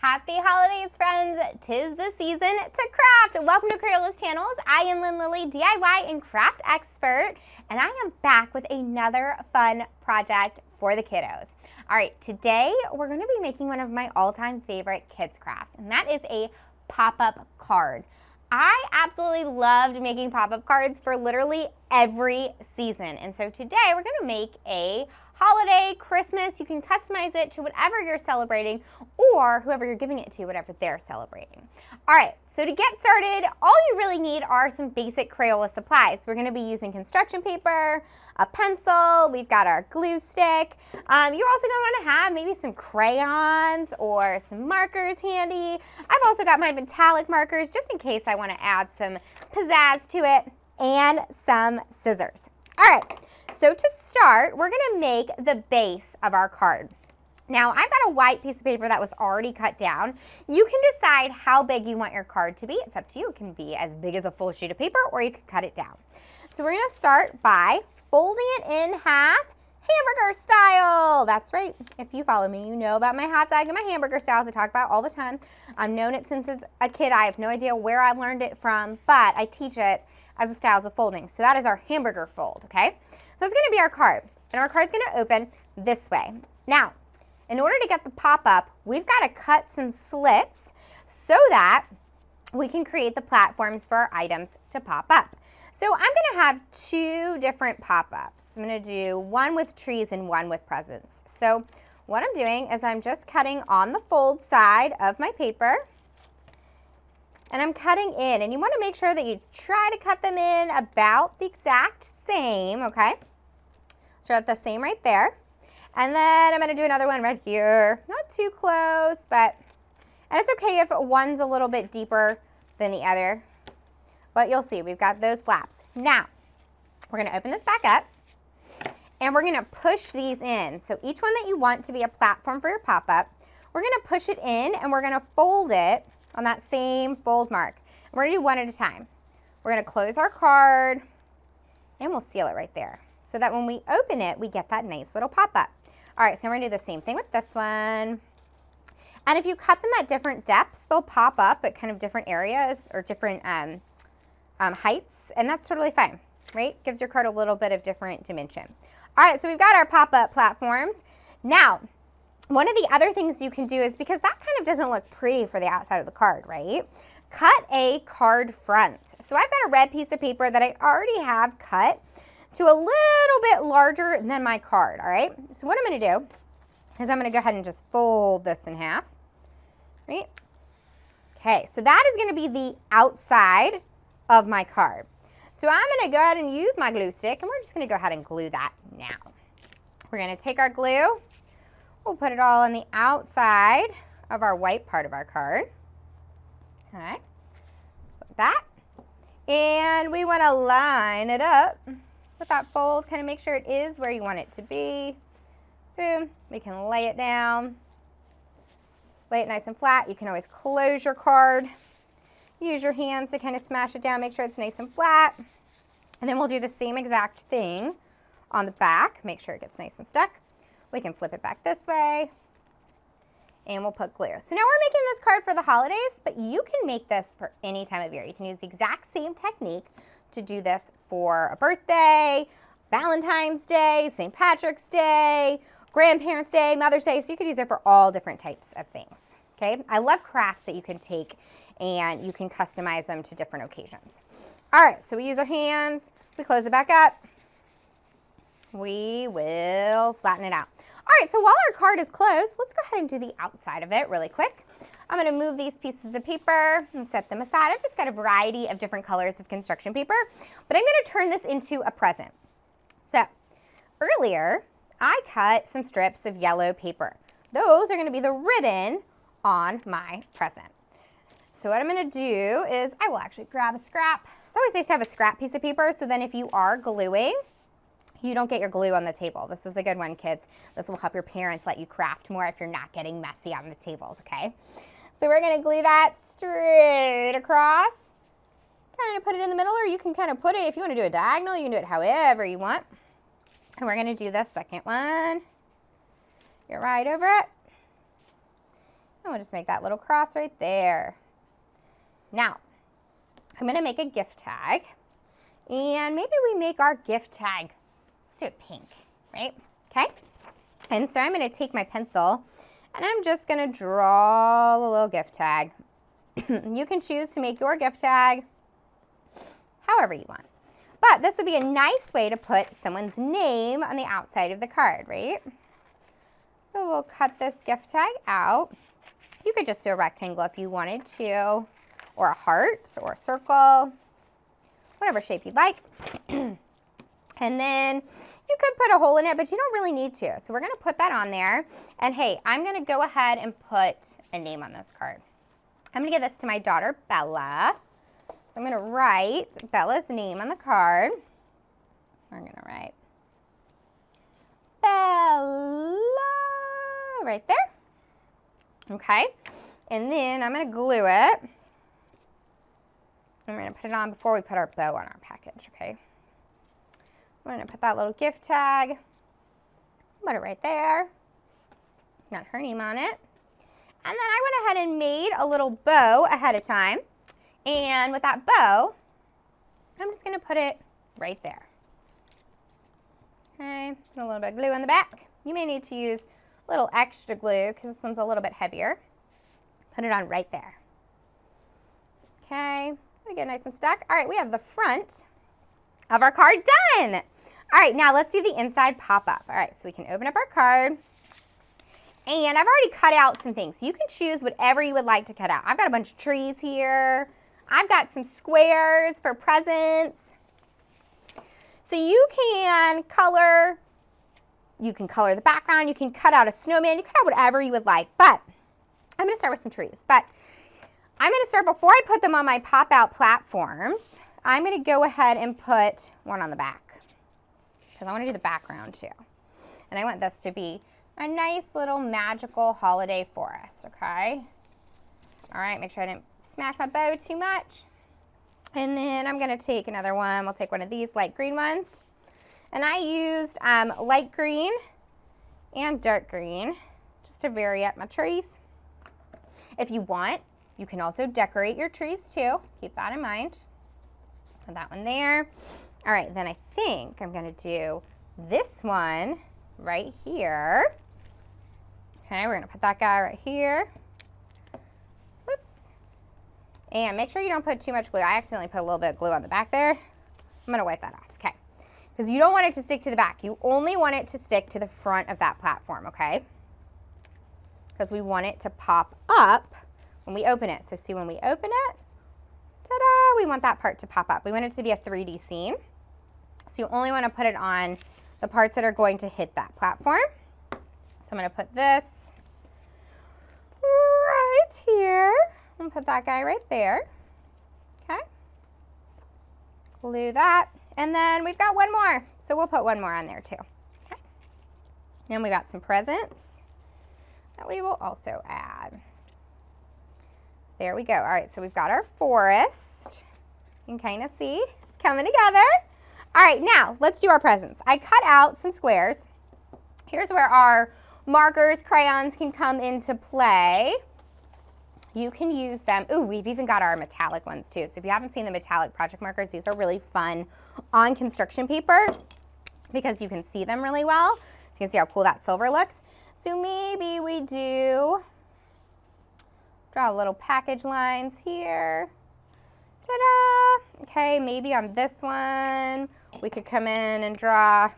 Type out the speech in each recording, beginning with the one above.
Happy holidays, friends. 'Tis the season to craft. Welcome to Crayola's channels. I am Lynn Lilly, DIY and craft expert, and I am back with another fun project for the kiddos. All right, today we're going to be making one of my all-time favorite kids crafts, and that is a pop-up card. I absolutely loved making pop-up cards for literally every season, and so today we're going to make a holiday, Christmas. You can customize it to whatever you're celebrating or whoever you're giving it to, whatever they're celebrating. All right, so to get started, all you really need are some basic Crayola supplies. We're going to be using construction paper, a pencil, we've got our glue stick. You're also going to want to have maybe some crayons or some markers handy. I've also got my metallic markers just in case I want to add some pizzazz to it, and some scissors. All right. So to start, we're gonna make the base of our card. Now, I've got a white piece of paper that was already cut down. You can decide how big you want your card to be. It's up to you. It can be as big as a full sheet of paper, or you can cut it down. So we're gonna start by folding it in half, hamburger style. That's right. If you follow me, you know about my hot dog and my hamburger styles I talk about all the time. I've known it since it's a kid. I have no idea where I learned it from, but I teach it as the styles of folding. So that is our hamburger fold, okay? So it's gonna be our card, and our card's gonna open this way. Now, in order to get the pop-up, we've gotta cut some slits so that we can create the platforms for our items to pop up. So I'm gonna have two different pop-ups. I'm gonna do one with trees and one with presents. So what I'm doing is I'm just cutting on the fold side of my paper, and I'm cutting in, and you wanna make sure that you try to cut them in about the exact same, okay? So the same right there. And then I'm gonna do another one right here. Not too close, and it's okay if one's a little bit deeper than the other, but you'll see, we've got those flaps. Now, we're gonna open this back up, and we're gonna push these in. So each one that you want to be a platform for your pop-up, we're gonna push it in, and we're gonna fold it on that same fold mark. And we're gonna do one at a time. We're gonna close our card, and we'll seal it right there, so that when we open it, we get that nice little pop-up. All right, so we're gonna do the same thing with this one. And if you cut them at different depths, they'll pop up at kind of different areas or different heights, and that's totally fine, right? Gives your card a little bit of different dimension. All right, so we've got our pop-up platforms. Now, one of the other things you can do is, because that kind of doesn't look pretty for the outside of the card, right? Cut a card front. So I've got a red piece of paper that I already have cut to a little bit larger than my card, all right? So what I'm gonna do is I'm gonna go ahead and just fold this in half, right? Okay, so that is gonna be the outside of my card. So I'm gonna go ahead and use my glue stick, and we're just gonna go ahead and glue that now. We're gonna take our glue, we'll put it all on the outside of our white part of our card, all right? Just like that. And we wanna line it up with that fold, kind of make sure it is where you want it to be. Boom, we can lay it down. Lay it nice and flat. You can always close your card. Use your hands to kind of smash it down, make sure it's nice and flat. And then we'll do the same exact thing on the back. Make sure it gets nice and stuck. We can flip it back this way, and we'll put glue. So now we're making this card for the holidays, but you can make this for any time of year. You can use the exact same technique to do this for a birthday, Valentine's Day, St. Patrick's Day, Grandparents' Day, Mother's Day. So you could use it for all different types of things, okay? I love crafts that you can take and you can customize them to different occasions. All right, so we use our hands, we close it back up. We will flatten it out. All right, so while our card is closed, let's go ahead and do the outside of it really quick. I'm gonna move these pieces of paper and set them aside. I've just got a variety of different colors of construction paper, but I'm gonna turn this into a present. So earlier, I cut some strips of yellow paper. Those are gonna be the ribbon on my present. So what I'm gonna do is I will actually grab a scrap. It's always nice to have a scrap piece of paper, so then if you are gluing, you don't get your glue on the table. This is a good one, kids. This will help your parents let you craft more if you're not getting messy on the tables, okay? So we're gonna glue that straight across. Kind of put it in the middle, or you can kind of put it, if you wanna do a diagonal, you can do it however you want. And we're gonna do the second one. Get right over it. And we'll just make that little cross right there. Now, I'm gonna make a gift tag. And maybe we make our gift tag, let's do it pink, right? Okay. And so I'm gonna take my pencil and I'm just gonna draw a little gift tag. You can choose to make your gift tag however you want. But this would be a nice way to put someone's name on the outside of the card, right? So we'll cut this gift tag out. You could just do a rectangle if you wanted to, or a heart, or a circle, whatever shape you'd like. And then you could put a hole in it, but you don't really need to. So we're gonna put that on there. And hey, I'm gonna go ahead and put a name on this card. I'm gonna give this to my daughter, Bella. So I'm gonna write Bella's name on the card. We're gonna write Bella right there. Okay, and then I'm gonna glue it. I'm gonna put it on before we put our bow on our package, okay? We're gonna put that little gift tag, put it right there, got her name on it. And then I went ahead and made a little bow ahead of time. And with that bow, I'm just gonna put it right there. Okay, put a little bit of glue on the back. You may need to use a little extra glue because this one's a little bit heavier. Put it on right there. Okay, gonna get nice and stuck. All right, we have the front of our card done. All right, now let's do the inside pop-up. All right, so we can open up our card. And I've already cut out some things. You can choose whatever you would like to cut out. I've got a bunch of trees here. I've got some squares for presents. So you can color the background, you can cut out a snowman, you can cut out whatever you would like. But I'm gonna start with some trees. But I'm gonna start, before I put them on my pop-out platforms, I'm gonna go ahead and put one on the back because I wanna do the background too. And I want this to be a nice little magical holiday forest, okay? All right, make sure I didn't smash my bow too much. And then I'm gonna take another one. We'll take one of these light green ones. And I used light green and dark green just to vary up my trees. If you want, you can also decorate your trees too. Keep that in mind. Put that one there. All right, then I think I'm gonna do this one right here. Okay, we're gonna put that guy right here. Whoops. And make sure you don't put too much glue. I accidentally put a little bit of glue on the back there. I'm gonna wipe that off, okay? Because you don't want it to stick to the back. You only want it to stick to the front of that platform, okay? Because we want it to pop up when we open it. So see, when we open it, ta-da, we want that part to pop up. We want it to be a 3D scene. So you only want to put it on the parts that are going to hit that platform. So I'm going to put this right here and put that guy right there. Okay. Glue that. And then we've got one more. So we'll put one more on there too. Okay. And we got some presents that we will also add. There we go. All right, so we've got our forest. You can kind of see it's coming together. All right, now let's do our presents. I cut out some squares. Here's where our markers, crayons can come into play. You can use them. Ooh, we've even got our metallic ones too. So if you haven't seen the metallic project markers, these are really fun on construction paper because you can see them really well. So you can see how cool that silver looks. So maybe we draw little package lines here. Ta-da! Okay, maybe on this one, we could come in and draw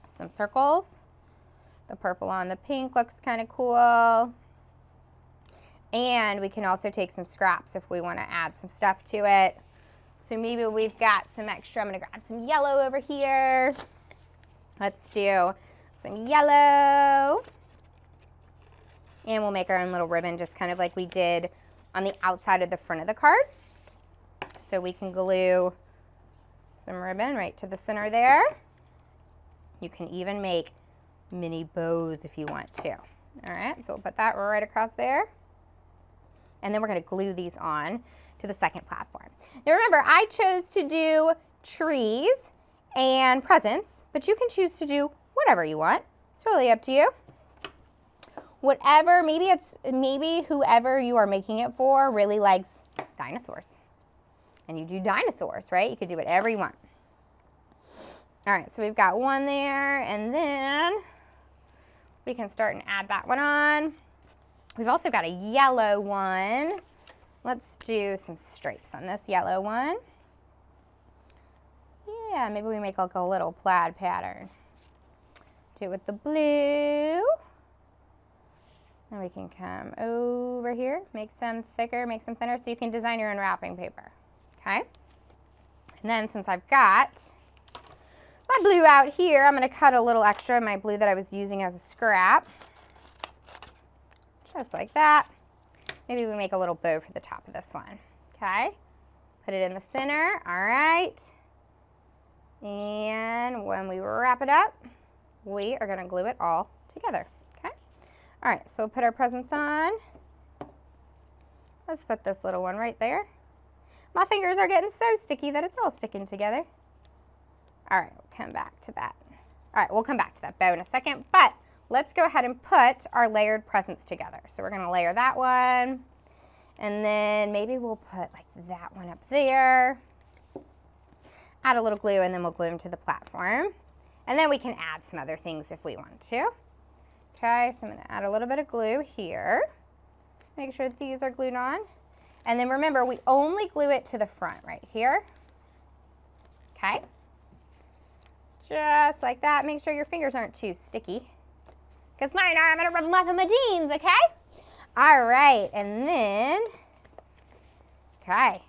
some circles. The purple on the pink looks kind of cool. And we can also take some scraps if we want to add some stuff to it. So maybe we've got some extra. I'm going to grab some yellow over here. Let's do some yellow. And we'll make our own little ribbon, just kind of like we did on the outside of the front of the card. So we can glue some ribbon right to the center there. You can even make mini bows if you want to. All right, so we'll put that right across there. And then we're gonna glue these on to the second platform. Now remember, I chose to do trees and presents, but you can choose to do whatever you want. It's totally up to you. whatever, maybe whoever you are making it for really likes dinosaurs. And you do dinosaurs, right? You could do whatever you want. All right, so we've got one there, and then we can start and add that one on. We've also got a yellow one. Let's do some stripes on this yellow one. Yeah, maybe we make like a little plaid pattern. Do it with the blue. Then we can come over here, make some thicker, make some thinner, so you can design your own wrapping paper, okay? And then since I've got my blue out here, I'm gonna cut a little extra of my blue that I was using as a scrap. Just like that. Maybe we make a little bow for the top of this one, okay? Put it in the center, all right. And when we wrap it up, we are gonna glue it all together, okay? All right, so we'll put our presents on. Let's put this little one right there. My fingers are getting so sticky that it's all sticking together. All right, we'll come back to that. All right, we'll come back to that bow in a second, but let's go ahead and put our layered presents together. So we're gonna layer that one, and then maybe we'll put like that one up there. Add a little glue, and then we'll glue them to the platform. And then we can add some other things if we want to. Okay, so I'm gonna add a little bit of glue here. Make sure that these are glued on. And then remember, we only glue it to the front right here. Okay. Just like that. Make sure your fingers aren't too sticky, because mine are. I'm gonna rub them off of my jeans, okay? All right, and then, okay.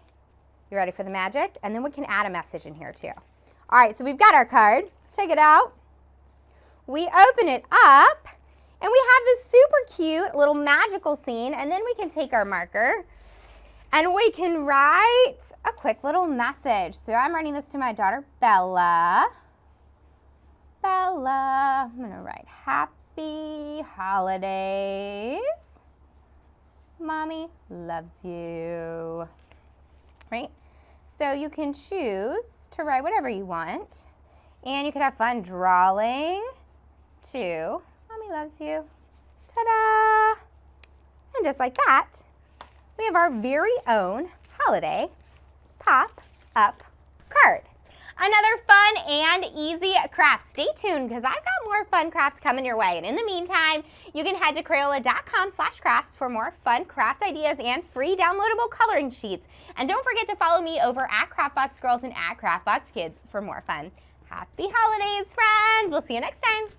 You ready for the magic? And then we can add a message in here too. All right, so we've got our card. Take it out. We open it up, and we have this super cute little magical scene, and then we can take our marker and we can write a quick little message. So I'm writing this to my daughter, Bella. Bella, I'm gonna write happy holidays. Mommy loves you. Right? So you can choose to write whatever you want, and you could have fun drawing too. Mommy loves you. Ta-da! And just like that, we have our very own holiday pop-up card. Another fun and easy craft. Stay tuned, because I've got more fun crafts coming your way. And in the meantime, you can head to Crayola.com/crafts for more fun craft ideas and free downloadable coloring sheets. And don't forget to follow me over at CraftBox Girls and at CraftBox Kids for more fun. Happy holidays, friends. We'll see you next time.